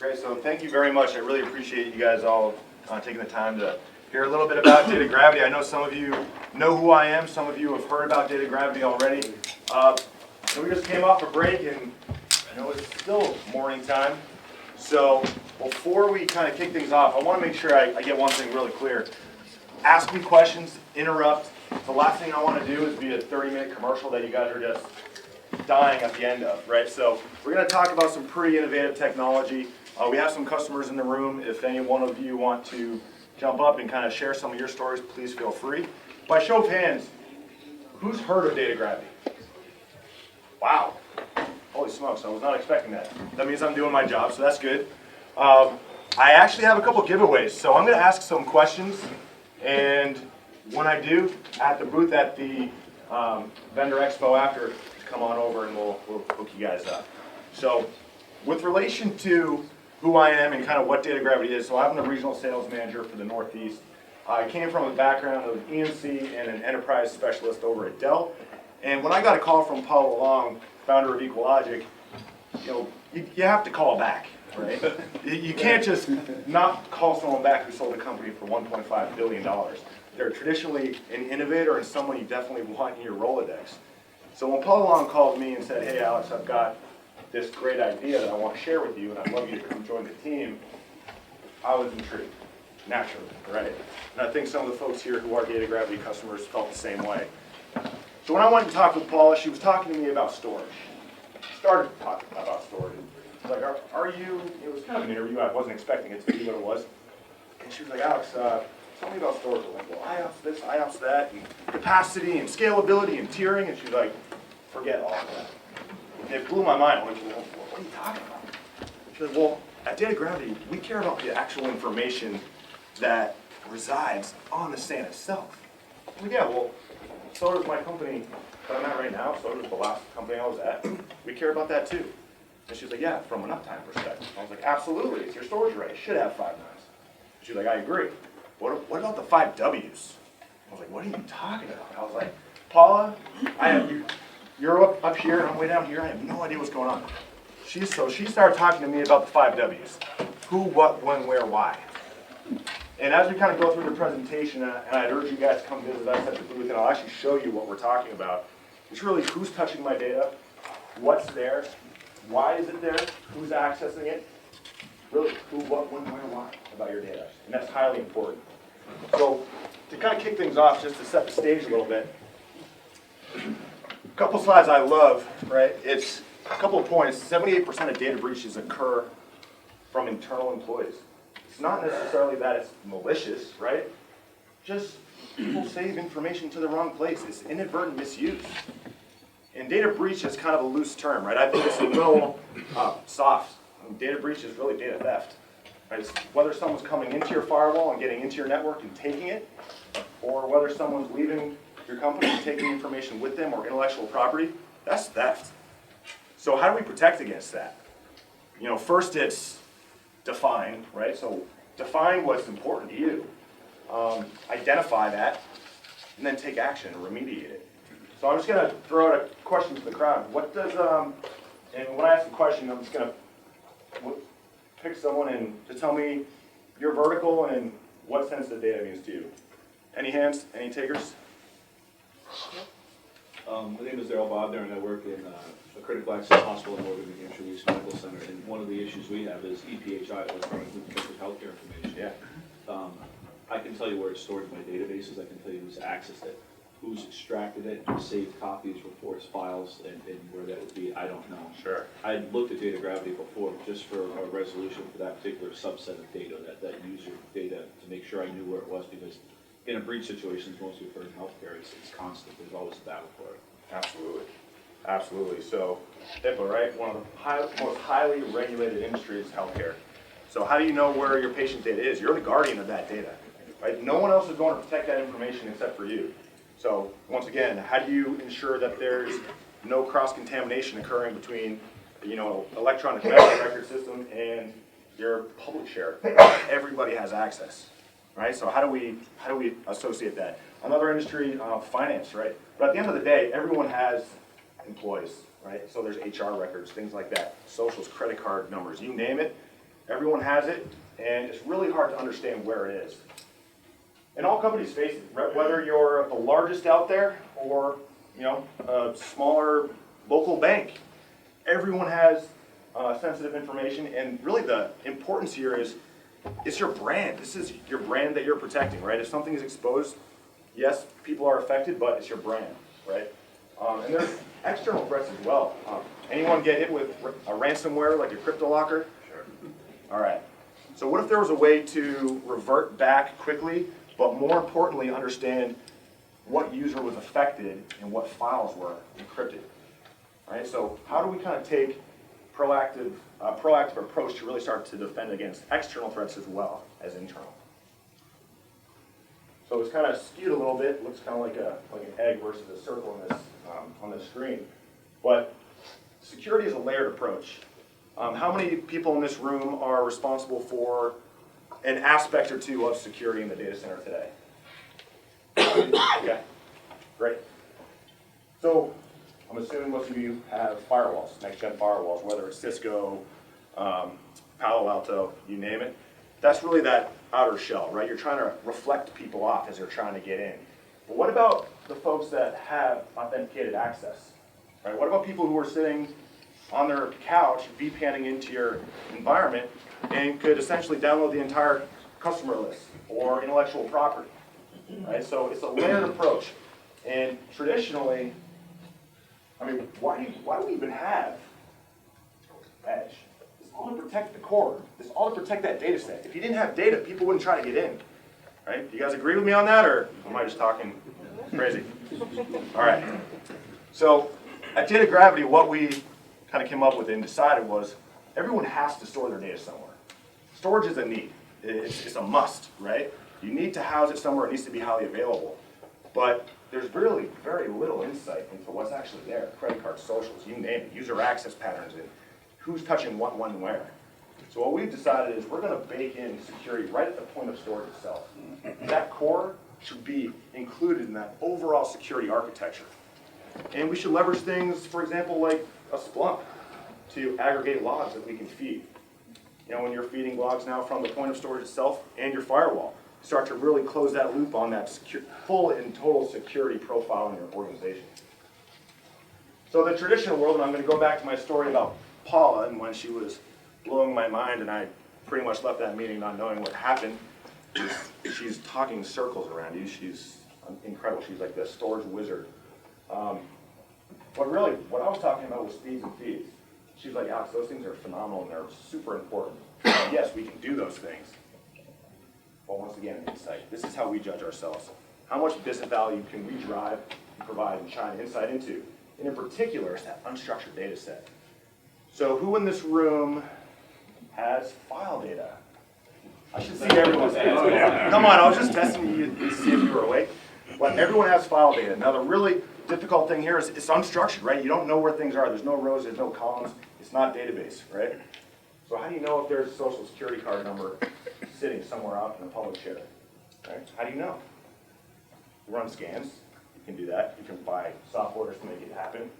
Great, so thank you very much. I really appreciate you guys all taking the time to hear a little bit about DataGravity. I know some of you know who I am, some of you have heard about DataGravity already. So we just came off a break and I know it's still morning time. So before we kind of kick things off, I want to make sure I get one thing really clear. Ask me questions, interrupt. The last thing I want to do is be a 30-minute commercial that you guys are just dying at the end of, right? So we're going to talk about some pretty innovative technology. We have some customers in the room. If any one of you want to jump up and kind of share some of your stories, please feel free. By show of hands, who's heard of DataGravity? Wow. Holy smokes, I was not expecting that. That means I'm doing my job, so that's good. I actually have a couple giveaways, so I'm going to ask some questions, and when I do, at the booth at the Vendor Expo after, come on over and we'll hook you guys up. So with relation to who I am and kind of what DataGravity is, so I'm the regional sales manager for the Northeast. I came from a background of EMC and an enterprise specialist over at Dell. And when I got a call from Paul Long, founder of EqualLogic, you have to call back, right? You can't just not call someone back who sold a company for $1.5 billion. They're traditionally an innovator and someone you definitely want in your Rolodex. So when Paul Long called me and said, hey Alex, I've got this great idea that I want to share with you and I'd love you to come join the team, I was intrigued, naturally, right? And I think some of the folks here who are DataGravity customers felt the same way. So when I went and talked with Paula, she was talking to me about storage. Started talking about storage. I was like, are you, it was kind of an interview, I wasn't expecting it to be what it was. And she was like, Alex, tell me about storage. I'm like, well, IOPS this, IOPS that, and capacity and scalability and tiering. And she's like, forget all of that. And it blew my mind. I'm like, well, what are you talking about? She's like, well, at DataGravity, we care about the actual information that resides on the SAN itself. I'm like, yeah, well, so does my company that I'm at right now, so does the last company I was at. We care about that too. And she's like, yeah, from an uptime perspective. I was like, absolutely, it's your storage array. It should have 5 nines. She's like, I agree. What about the 5 Ws? I was like, what are you talking about? I was like, Paula, you're up here and I'm way down here. I have no idea what's going on. So she started talking to me about the 5 Ws. Who, what, when, where, why. And as we kind of go through the presentation, and I'd urge you guys to come visit us at the booth, and I'll actually show you what we're talking about. It's really who's touching my data, what's there, why is it there, who's accessing it, really who, what, when, where, why about your data. And that's highly important. So to kind of kick things off, just to set the stage a little bit, a couple slides I love, right? It's a couple of points. 78% of data breaches occur from internal employees. It's not necessarily that it's malicious, right? Just people save information to the wrong place. It's inadvertent misuse. And data breach is kind of a loose term, right? I think it's a little soft. Data breach is really data theft. Right? It's whether someone's coming into your firewall and getting into your network and taking it, or whether someone's leaving your company and taking information with them or intellectual property, that's theft. So how do we protect against that? First it's define, right? So define what's important to you. Identify that, and then take action and remediate it. So I'm just going to throw out a question to the crowd. What does, and when I ask the question, I'm just going to pick someone and to tell me your vertical and what sensitive data means to you. Any hands? Any takers? My name is Daryl Bodner, and I work in a critical access hospital in Northern New Hampshire East Medical Center. And one of the issues we have is EPHI, electronic protected healthcare information. Yeah. I can tell you where it's stored in my databases. I can tell you who's accessed it, who's extracted it, saved copies, reports, files, and where that would be. I don't know. Sure. I had looked at DataGravity before just for a resolution for that particular subset of data, that user data, to make sure I knew where it was, because in a breach situation, most we've heard in healthcare, it's constant. There's always a battle for it. Absolutely. Absolutely. So HIPAA, right? One of the most highly regulated industries is healthcare. So how do you know where your patient data is? You're the guardian of that data, right? No one else is going to protect that information except for you. So once again, how do you ensure that there's no cross-contamination occurring between, electronic medical record system and your public share? Everybody has access, right? So how do we associate that? Another industry, finance, right? But at the end of the day, everyone has employees, right? So there's HR records, things like that, socials, credit card numbers, you name it. Everyone has it, and it's really hard to understand where it is. And all companies face it, whether you're the largest out there or a smaller local bank. Everyone has sensitive information, and really the importance here is it's your brand. This is your brand that you're protecting, right? If something is exposed, yes, people are affected, but it's your brand, right? And there's external threats as well. Anyone get hit with a ransomware like a crypto locker? Sure. All right. So what if there was a way to revert back quickly, but more importantly, understand what user was affected and what files were encrypted? All right. So how do we kind of take proactive approach to really start to defend against external threats as well as internal? So it's kind of skewed a little bit. It looks kind of like an egg versus a circle on this screen. But security is a layered approach. How many people in this room are responsible for an aspect or two of security in the data center today? Okay, great. So I'm assuming most of you have firewalls, next-gen firewalls, whether it's Cisco, Palo Alto, you name it. That's really that outer shell, right? You're trying to reflect people off as they're trying to get in. But what about the folks that have authenticated access, right? What about people who are sitting on their couch, VPNing into your environment, and could essentially download the entire customer list or intellectual property, right? So it's a layered approach. And traditionally, I mean, why do we even have Edge? It's all to protect the core. It's all to protect that data set. If you didn't have data, people wouldn't try to get in, right? Do you guys agree with me on that, or am I just talking crazy? All right. So at DataGravity, what we kind of came up with and decided was everyone has to store their data somewhere. Storage is a need. It's a must, right? You need to house it somewhere. It needs to be highly available. But there's really very little insight into what's actually there. Credit cards, socials, you name it, user access patterns, and who's touching what, when, where. So what we've decided is we're going to bake in security right at the point of storage itself. That core should be included in that overall security architecture. And we should leverage things, for example, like a Splunk to aggregate logs that we can feed. You know, when you're feeding logs now from the point of storage itself and your firewall, start to really close that loop on that full and total security profile in your organization. So the traditional world, and I'm going to go back to my story about Paula and when she was blowing my mind and I pretty much left that meeting not knowing what happened. She's talking circles around you. She's incredible. She's like the storage wizard. But really, what I was talking about was speeds and feeds. She's like, Alex, those things are phenomenal and they're super important. And yes, we can do those things. But once again, insight. This is how we judge ourselves. How much business value can we drive, provide, and shine insight into? And in particular, it's that unstructured data set. So who in this room has file data? I should see everyone's hands. Come on, I was just testing you to see if you were awake. But everyone has file data. Now the really difficult thing here is it's unstructured, right? You don't know where things are. There's no rows, there's no columns. It's not database, right? So how do you know if there's a social security card number sitting somewhere out in a public share? Right? How do you know? You run scans. You can do that. You can buy software to make it happen.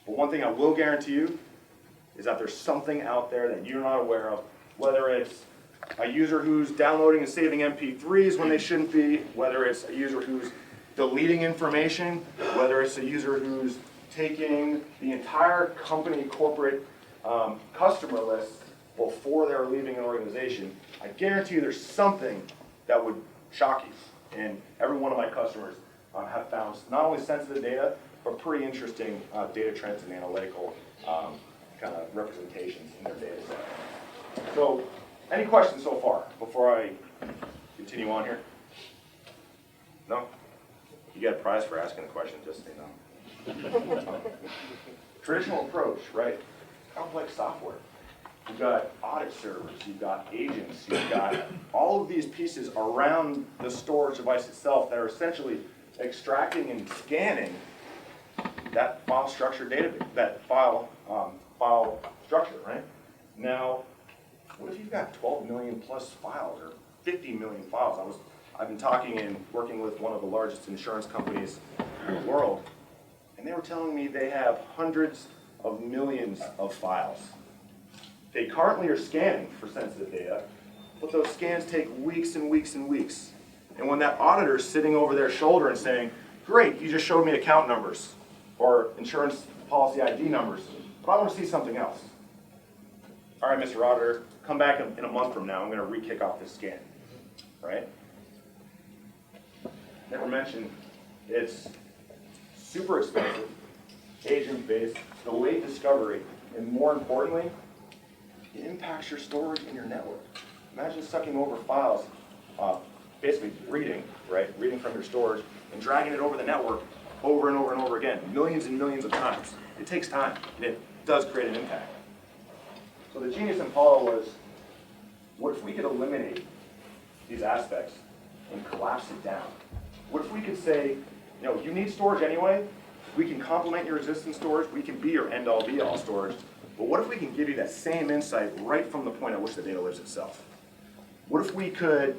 But one thing I will guarantee you is that there's something out there that you're not aware of, whether it's a user who's downloading and saving MP3s when they shouldn't be, whether it's a user who's deleting information, whether it's a user who's taking the entire company corporate customer list before they're leaving an organization. I guarantee you there's something that would shock you. And every one of my customers have found not only sensitive data, but pretty interesting data trends and analytical kind of representations in their data set. So, any questions so far before I continue on here? No? You get a prize for asking a question, just so you know. Traditional approach, right? Complex software. You've got audit servers, you've got agents, you've got all of these pieces around the storage device itself that are essentially extracting and scanning that file structure database, that file structure, right? Now, what if you've got 12 million plus files or 50 million files? I've been talking and working with one of the largest insurance companies in the world, and they were telling me they have hundreds of millions of files. They currently are scanning for sensitive data, but those scans take weeks and weeks and weeks. And when that auditor is sitting over their shoulder and saying, great, you just showed me account numbers or insurance policy ID numbers, but I want to see something else. All right, Mr. Auditor, come back in a month from now, I'm going to re-kick off this scan, right? Never mentioned, it's super expensive, agent-based, delayed discovery, and more importantly, it impacts your storage and your network. Imagine sucking over files, basically reading, right? Reading from your storage and dragging it over the network over and over and over again, millions and millions of times. It takes time, and it does create an impact. So the genius in Apollo was, what if we could eliminate these aspects and collapse it down? What if we could say, you need storage anyway, we can complement your existing storage, we can be your end-all be-all storage, but what if we can give you that same insight right from the point at which the data lives itself? What if we could,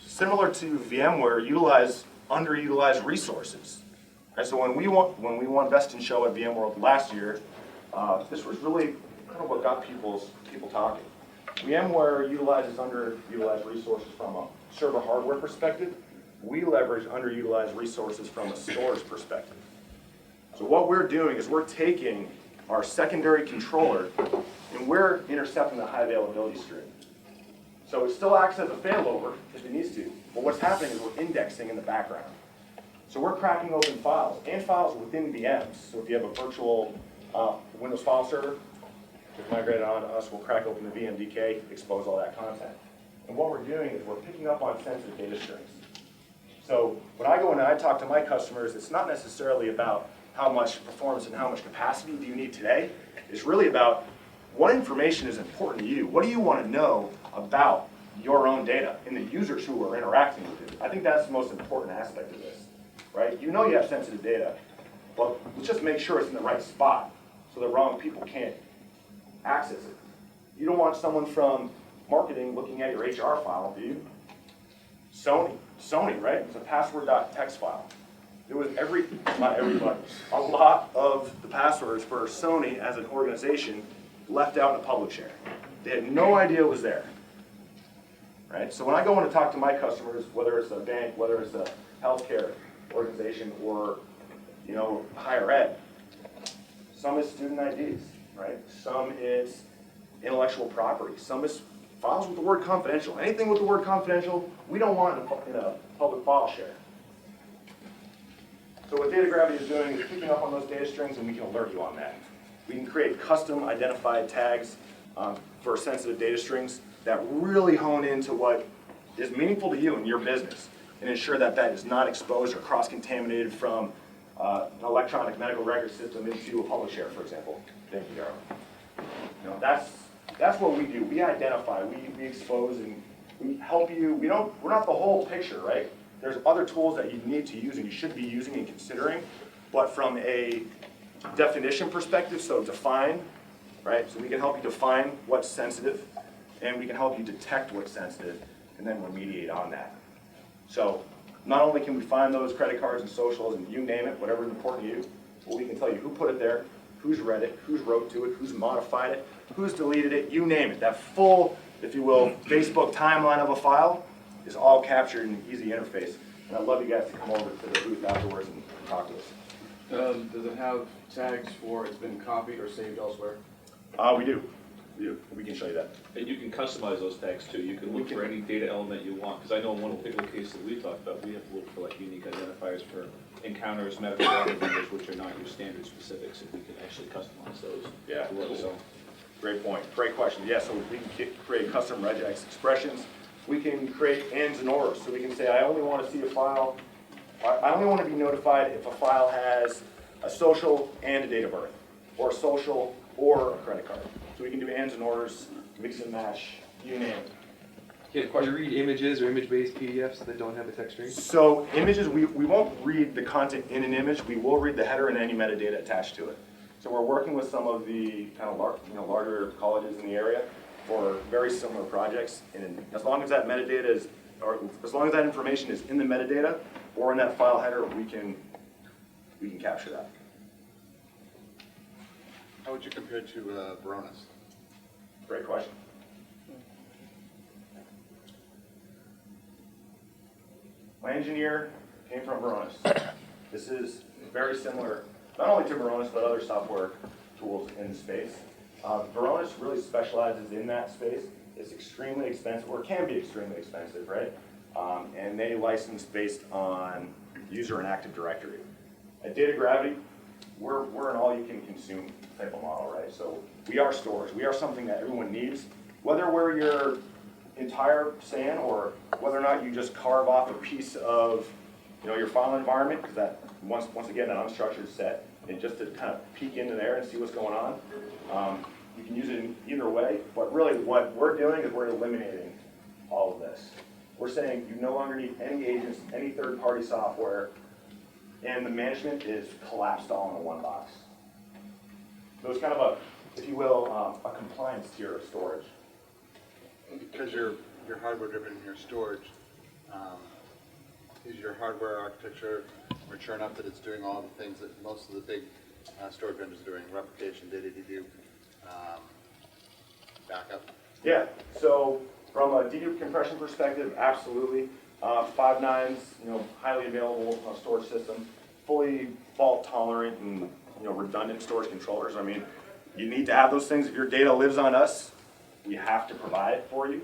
similar to VMware, utilize underutilized resources? And so when we won Best in Show at VMworld last year, this was really kind of what got people talking. VMware utilizes underutilized resources from a server hardware perspective. We leverage underutilized resources from a storage perspective. So what we're doing is we're taking our secondary controller and we're intercepting the high availability stream. So it still acts as a failover if it needs to, but what's happening is we're indexing in the background. So we're cracking open files and files within VMs. So if you have a virtual Windows file server, if migrated onto us, we'll crack open the VMDK, expose all that content. And what we're doing is we're picking up on sensitive data strings. So when I go in and I talk to my customers, it's not necessarily about how much performance and how much capacity do you need today. It's really about what information is important to you. What do you want to know about your own data and the users who are interacting with it? I think that's the most important aspect of this, right? You know you have sensitive data, but let's just make sure it's in the right spot so the wrong people can't access it. You don't want someone from marketing looking at your HR file, do you? Sony, right? It's a password.txt file. It was not everybody, a lot of the passwords for Sony as an organization left out in a public share. They had no idea it was there, right? So when I go in to talk to my customers, whether it's a bank, whether it's a healthcare organization, or higher ed, some is student IDs, right? Some is intellectual property. Some is files with the word confidential. Anything with the word confidential, we don't want in a public file share. So what DataGravity is doing is picking up on those data strings, and we can alert you on that. We can create custom identified tags for sensitive data strings that really hone into what is meaningful to you and your business and ensure that that is not exposed or cross-contaminated from an electronic medical record system into a public share, for example. Thank you, Darryl. That's what we do. We identify, we expose, and we help you. We're not the whole picture, right? There's other tools that you need to use and you should be using and considering, but from a definition perspective, so define, right? So we can help you define what's sensitive, and we can help you detect what's sensitive, and then remediate on that. So not only can we find those credit cards and socials and you name it, whatever's important to you, but we can tell you who put it there, who's read it, who's wrote to it, who's modified it, who's deleted it, you name it. That full, if you will, Facebook timeline of a file is all captured in an easy interface. And I'd love you guys to come over to the booth afterwards and talk to us. Does it have tags for it's been copied or saved elsewhere? We do. We can show you that. And you can customize those tags too. You can look for any data element you want. Because I know in one particular case that we talked about, we have to look for like unique identifiers for encounters, medical record numbers, which are not your standard specifics, and we can actually customize those. Yeah, cool. so great point. Great question. Yeah, so we can create custom regex expressions. We can create ands and ors. So we can say, I only want to see a file, I only want to be notified if a file has a social and a date of birth, or a social or a credit card. So we can do ands and ors, mix and match, you name it. Can you read images or image-based PDFs that don't have a text string? So images, we won't read the content in an image. We will read the header and any metadata attached to it. So we're working with some of the kind of larger colleges in the area for very similar projects. And as long as that metadata is, or as long as that information is in the metadata or in that file header, we can capture that. How would you compare to Varonis? Great question. My engineer came from Varonis. This is very similar, not only to Varonis, but other software tools in the space. Varonis really specializes in that space. It's extremely expensive, or can be extremely expensive, right? And they license based on user and Active Directory. At DataGravity, we're an all-you-can-consume type of model, right? So we are storage. We are something that everyone needs, whether we're your entire SAN or whether or not you just carve off a piece of, your file environment, because that once again, an unstructured set, and just to kind of peek into there and see what's going on. You can use it in either way, but really what we're doing is we're eliminating all of this. We're saying you no longer need any agents, any third-party software, and the management is collapsed all into one box. So it's kind of a, if you will, a compliance tier of storage. Because you're hardware driven in your storage, is your hardware architecture mature enough that it's doing all the things that most of the big storage vendors are doing, replication, data dedupe, backup? Yeah, so from a dedupe compression perspective, absolutely. 5 nines, highly available storage system, fully fault tolerant and redundant storage controllers. I mean, you need to have those things. If your data lives on us, we have to provide it for you.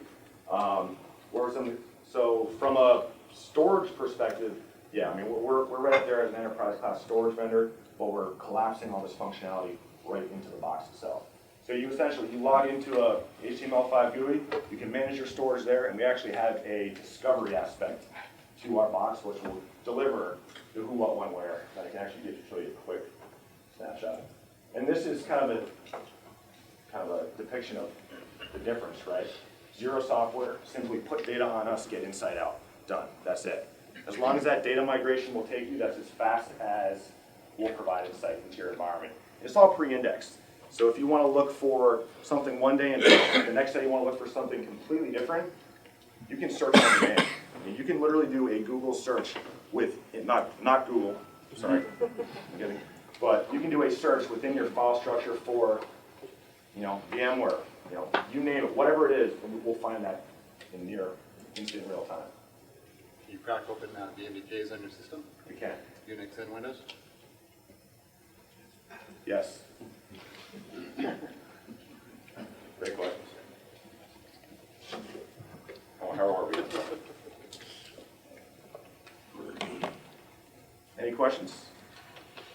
So from a storage perspective, yeah, I mean, we're right up there as an enterprise class storage vendor, but we're collapsing all this functionality right into the box itself. So you essentially, you log into a HTML5 GUI, you can manage your storage there, and we actually have a discovery aspect to our box, which will deliver the who, what, when, where. And I can actually show you a quick snapshot. And this is kind of a depiction of the difference, right? Zero software, simply put data on us, get inside out. Done, that's it. As long as that data migration will take you, that's as fast as we'll provide insight into your environment. It's all pre-indexed. So if you want to look for something one day and the next day you want to look for something completely different, you can search on demand. I mean, you can literally do a Google search with, not Google, sorry, I'm kidding, but you can do a search within your file structure for, VMware, you name it, whatever it is, and we'll find that in near instant real time. Can you crack open the MDKs on your system? We can. Unix and Windows? Yes. Great questions. How are we? Any questions?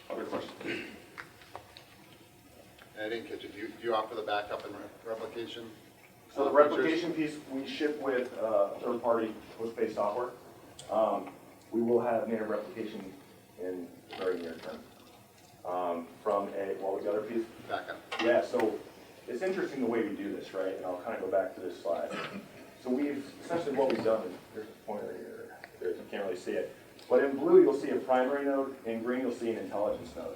Other questions? I didn't catch it. Do you offer the backup and replication? So the replication piece we ship with third-party host-based software. We will have native replication in the very near term. What was the other piece? Backup. Yeah, so it's interesting the way we do this, right? And I'll kind of go back to this slide. So essentially what we've done is, here's a pointer here, you can't really see it. But in blue, you'll see a primary node, in green, you'll see an intelligence node.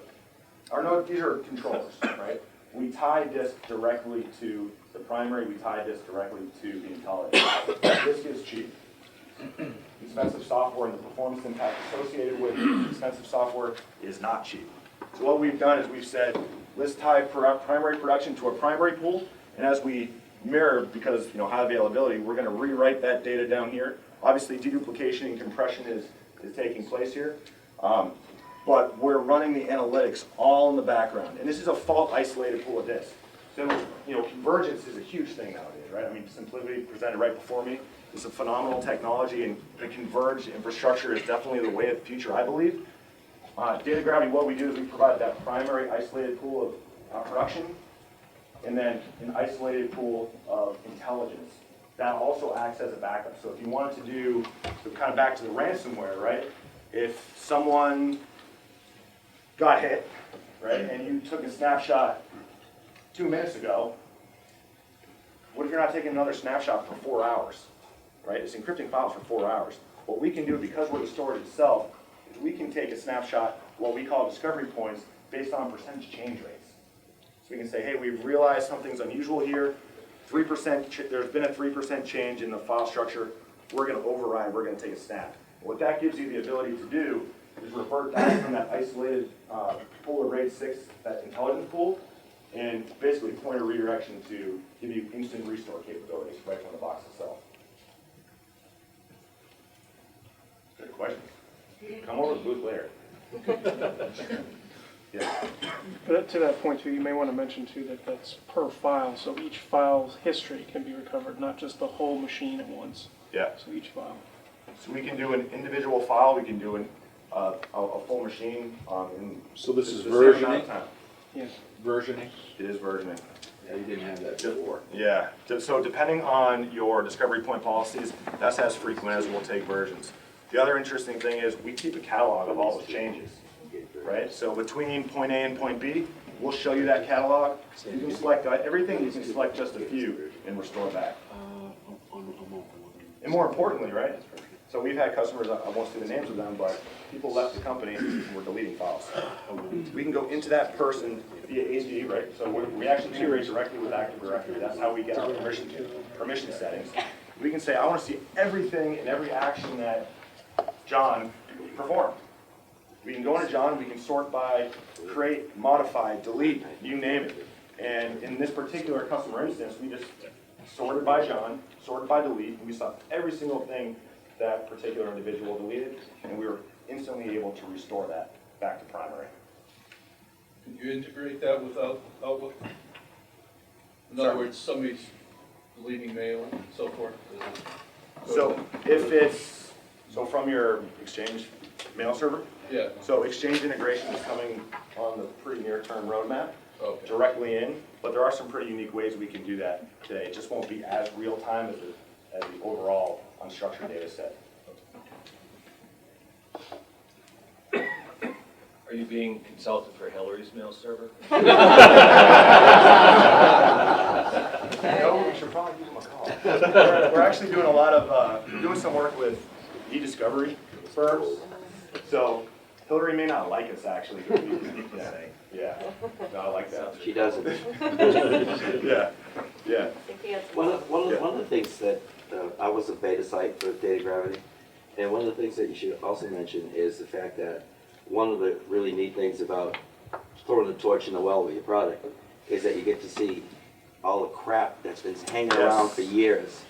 Our node, these are controllers, right? We tie disk directly to the primary, we tie disk directly to the intelligence. Disk is cheap. Expensive software and the performance impact associated with expensive software is not cheap. So what we've done is we've said, let's tie primary production to a primary pool, and as we mirror, because high availability, we're going to rewrite that data down here. Obviously, deduplication and compression is taking place here, but we're running the analytics all in the background, and this is a fault-isolated pool of disks. So, convergence is a huge thing nowadays, right? I mean, simplicity presented right before me. It's a phenomenal technology, and the converged infrastructure is definitely the way of the future, I believe. DataGravity, what we do is we provide that primary isolated pool of production, and then an isolated pool of intelligence. That also acts as a backup. So if you wanted to do, kind of back to the ransomware, right? If someone got hit, right, and you took a snapshot 2 minutes ago, what if you're not taking another snapshot for 4 hours, right? It's encrypting files for 4 hours. What we can do, because we're the storage itself, is we can take a snapshot, what we call discovery points, based on percentage change rates. So we can say, hey, we've realized something's unusual here. 3%, there's been a 3% change in the file structure. We're going to override, we're going to take a snap. What that gives you the ability to do is revert back from that isolated pool of RAID 6, that intelligence pool, and basically pointer redirection to give you instant restore capabilities right from the box itself. Good question. Come over to the booth later. Yeah. But to that point too, you may want to mention too that that's per file, so each file's history can be recovered, not just the whole machine at once. Yeah. So each file. So we can do an individual file, we can do a full machine in So this is the same amount of versioning? time. Yeah. Versioning? It is versioning. Yeah, you didn't have that before. Yeah, so depending on your discovery point policies, that's as frequent as we'll take versions. The other interesting thing is we keep a catalog of all the changes, right? So between point A and point B, we'll show you that catalog. You can select everything, you can select just a few and restore back. And more importantly, right? So we've had customers, I won't say the names of them, but people left the company and were deleting files. We can go into that person via AG, right? So we actually integrate directly with Active Directory. That's how we get our permission settings. We can say, I want to see everything and every action that John performed. We can go into John, we can sort by create, modify, delete, you name it. And in this particular customer instance, we just sorted by John, sorted by delete, and we saw every single thing that particular individual deleted, and we were instantly able to restore that back to primary. Can you integrate that with Outlook? In Sorry. other words, somebody's deleting mail and so forth. So if it's, so from your Exchange mail server, Yeah, so Exchange integration is coming on the pretty near-term roadmap, okay. directly in, but there are some pretty unique ways we can do that today. It just won't be as real-time as the overall unstructured data set. Are you being consulted for Hillary's mail server? No, we should probably give them a call. We're actually doing a lot of, doing some work with e-discovery firms. So Hillary may not like us actually, but we can say, yeah, no, I like that. She doesn't. Yeah, yeah. One of the things that, I was a beta site for DataGravity, and one of the things that you should also mention is the fact that one of the really neat things about throwing the torch in the well with your product is that you get to see all the crap that's been hanging around for years.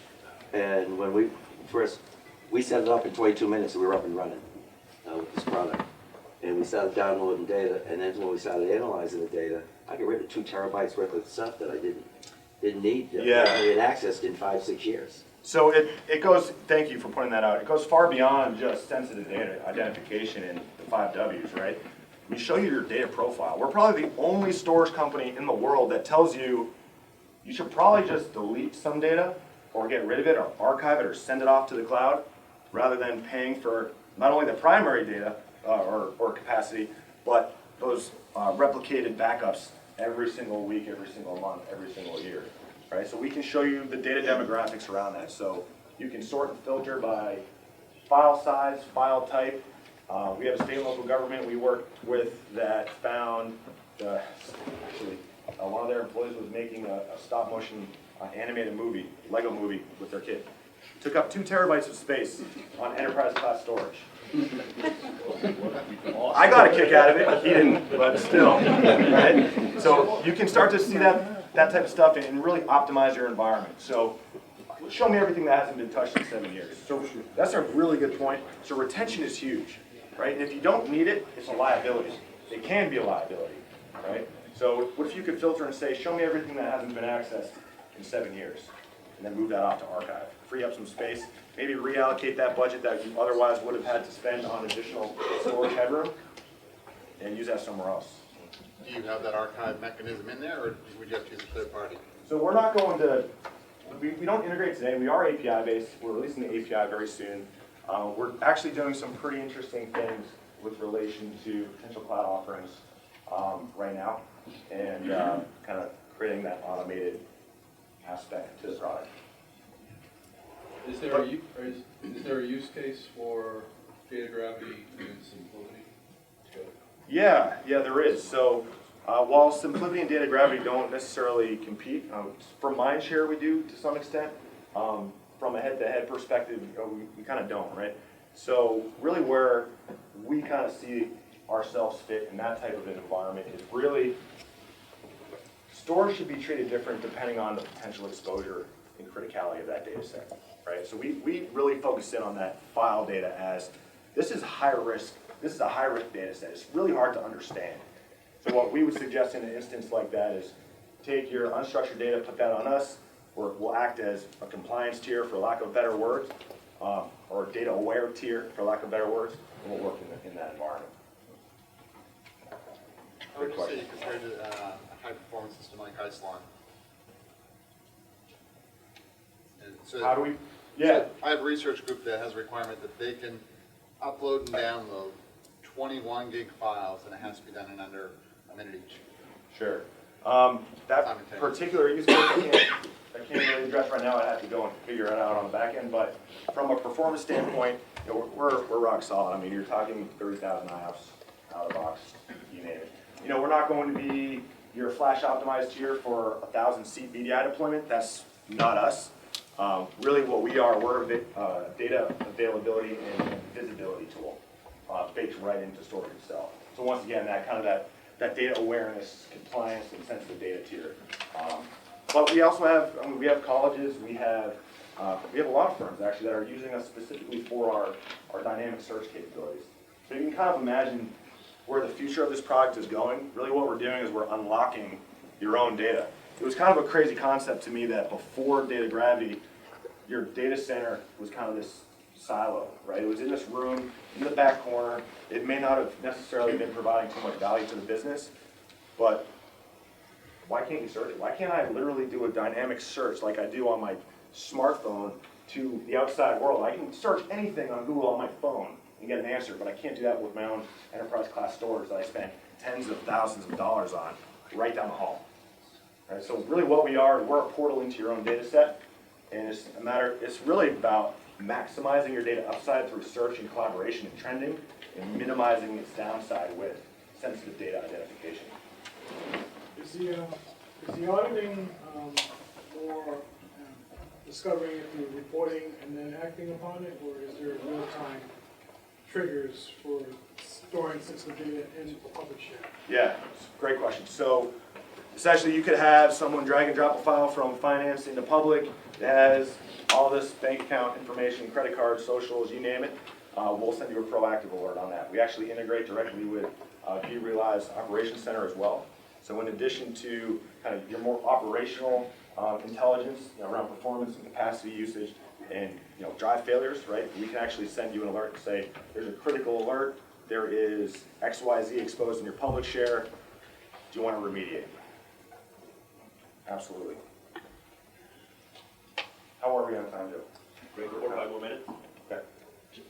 And when we set it up in 22 minutes, and we were up and running with this product. And we started downloading data, and then when we started analyzing the data, I got rid of 2 terabytes worth of stuff that I didn't need. Yeah. I had accessed in 5-6 years. So it goes, thank you for pointing that out, it goes far beyond just sensitive data identification and the 5 Ws, right? We show you your data profile. We're probably the only storage company in the world that tells you you should probably just delete some data or get rid of it or archive it or send it off to the cloud rather than paying for not only the primary data or capacity, but those replicated backups every single week, every single month, every single year. Right, so we can show you the data demographics around that. So you can sort and filter by file size, file type. We have a state and local government we work with that found, actually, one of their employees was making a stop motion animated movie, Lego movie with their kid. Took up 2 terabytes of space on enterprise class storage. I got a kick out of it, he didn't, but still, right? So you can start to see that type of stuff and really optimize your environment. So show me everything that hasn't been touched in 7 years. So that's a really good point. So retention is huge, right? And if you don't need it, it's a liability. It can be a liability, right? So what if you could filter and say, show me everything that hasn't been accessed in 7 years, and then move that off to archive. Free up some space, maybe reallocate that budget that you otherwise would have had to spend on additional storage headroom, and use that somewhere else. Do you have that archive mechanism in there, or would you have to use a third party? So we're not going to, we don't integrate today. We are API based. We're releasing the API very soon. We're actually doing some pretty interesting things with relation to potential cloud offerings right now, and kind of creating that automated aspect to the product. Is there a use case for DataGravity and SimpliVity together? Yeah, there is. So while SimpliVity and DataGravity don't necessarily compete, from mindshare we do to some extent. From a head-to-head perspective, we kind of don't, right? So really where we kind of see ourselves fit in that type of an environment is really storage should be treated different depending on the potential exposure and criticality of that data set, right? So we really focus in on that file data as this is high risk. This is a high risk data set. It's really hard to understand. So what we would suggest in an instance like that is take your unstructured data, put that on us, or we'll act as a compliance tier, for lack of better words, or data aware tier, for lack of better words, and we'll work in that environment. How would you say you compared to a high-performance system like Isilon? And so, How do we? Yeah. so I have a research group that has a requirement that they can upload and download 21 gig files, and it has to be done in under a minute each. Sure. That particular use case I can't really address right now. I'd have to go and figure it out on the back end. But from a performance standpoint, you know, we're rock solid. I mean, you're talking 30,000 IOPS out of the box, you name it. You know, we're not going to be your flash optimized tier for 1,000 seat VDI deployment. That's not us. Really, what we are, we're a data availability and visibility tool baked right into storage itself. So once again, that kind of that data awareness, compliance, and sensitive data tier. But we also have, I mean, we have colleges, we have a lot of firms actually that are using us specifically for our dynamic search capabilities. So you can kind of imagine where the future of this product is going. Really what we're doing is we're unlocking your own data. It was kind of a crazy concept to me that before DataGravity, your data center was kind of this silo, right? It was in this room, in the back corner. It may not have necessarily been providing too much value to the business, but why can't you search it? Why can't I literally do a dynamic search like I do on my smartphone to the outside world? I can search anything on Google on my phone and get an answer, but I can't do that with my own enterprise class storage that I spent tens of thousands of dollars on right down the hall. Right, so really what we are, we're a portal into your own data set, and it's really about maximizing your data upside through search and collaboration and trending, and minimizing its downside with sensitive data identification. Is the auditing more discovering it through reporting and then acting upon it, or is there real-time triggers for storing sensitive data in the public share? Yeah, great question. So essentially, you could have someone drag and drop a file from finance into public. It has all this bank account information, credit cards, socials, you name it. We'll send you a proactive alert on that. We actually integrate directly with Realize Operations Center as well. So in addition to kind of your more operational intelligence, you know, around performance and capacity usage and, you know, drive failures, right? We can actually send you an alert and say, there's a critical alert. There is XYZ exposed in your public share. Do you want to remediate? Absolutely. How are we on time, Joe? Great, 4 or 5 more minutes. Okay.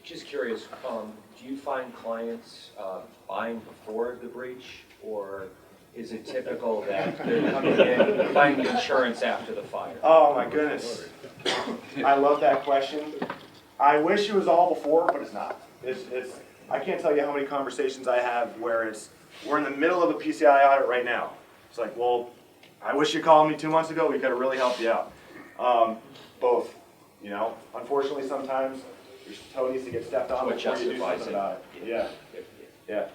Just curious, do you find clients buying before the breach, or is it typical that they're coming in buying the insurance after the fire? Oh my goodness. I love that question. I wish it was all before, but it's not. I can't tell you how many conversations I have where we're in the middle of a PCI audit right now. It's like, well, I wish you called me 2 months ago. We could have really helped you out. Both, you know. Unfortunately, sometimes your toe needs to get stepped on before you do something about it. Yeah, yeah.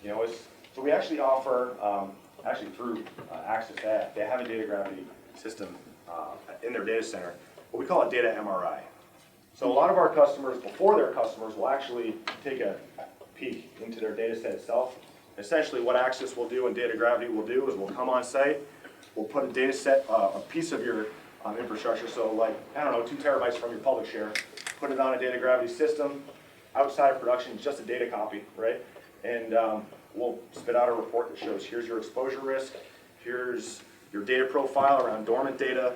You know, so we actually offer, actually through Access, they have a DataGravity system in their data center. What we call a data MRI. So a lot of our customers, before their customers, will actually take a peek into their data set itself. Essentially, what Access will do and DataGravity will do is we'll come on site, we'll put a data set, a piece of your infrastructure, so like, I don't know, 2 terabytes from your public share, put it on a DataGravity system, outside of production, just a data copy, right? And we'll spit out a report that shows here's your exposure risk, here's your data profile around dormant data,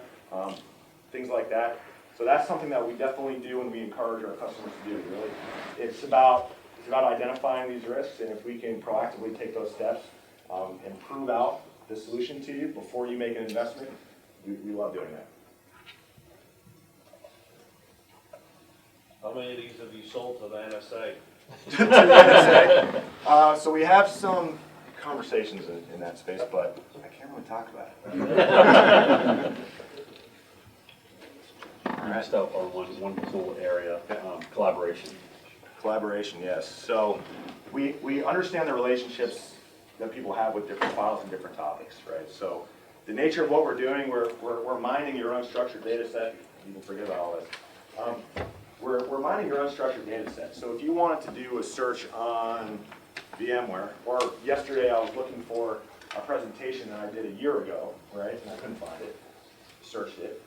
things like that. So that's something that we definitely do and we encourage our customers to do, really. It's about identifying these risks, and if we can proactively take those steps and prove out the solution to you before you make an investment, we love doing that. How many of these have you sold to the NSA? To the NSA. So we have some conversations in that space, but I can't really talk about it. Just on one cool area, collaboration. Collaboration, yes. So we understand the relationships that people have with different files and different topics, right? So the nature of what we're doing, we're mining your unstructured data set. People forget about all this. We're mining your unstructured data set. So if you wanted to do a search on VMware, or yesterday I was looking for a presentation that I did a year ago, right, and I couldn't find it, searched it,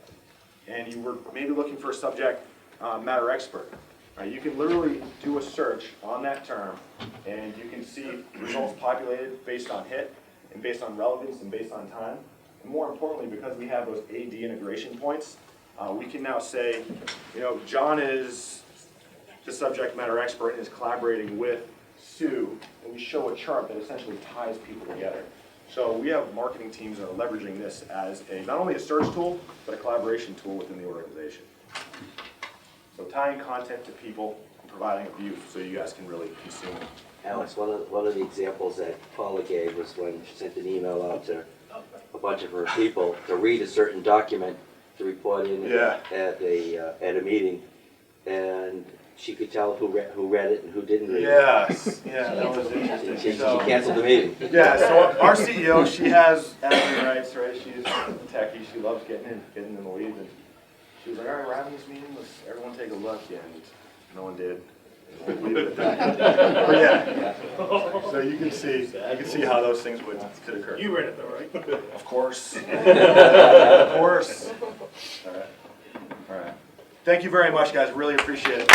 and you were maybe looking for a subject matter expert, right, you can literally do a search on that term, and you can see results populated based on hit, and based on relevance, and based on time. And more importantly, because we have those AD integration points, we can now say, you know, John is the subject matter expert and is collaborating with Sue, and we show a chart that essentially ties people together. So we have marketing teams that are leveraging this as not only a search tool, but a collaboration tool within the organization. So tying content to people and providing a view so you guys can really consume it. Alex, one of the examples that Paula gave was when she sent an email out to a bunch of her people to read a certain document to report in at a meeting, and she could tell who read it and who didn't read it. Yes, yeah, that was interesting. She canceled the meeting. Yeah, so our CEO, she has admin rights, right? She's a techie. She loves getting in the weeds. And she was like, all right, we're having this meeting. Let's everyone take a look. And no one did. Leave it at that. But yeah, so you can see how those things could occur. You read it though, right? Of course. Of course. All right. All right. Thank you very much, guys. Really appreciate it.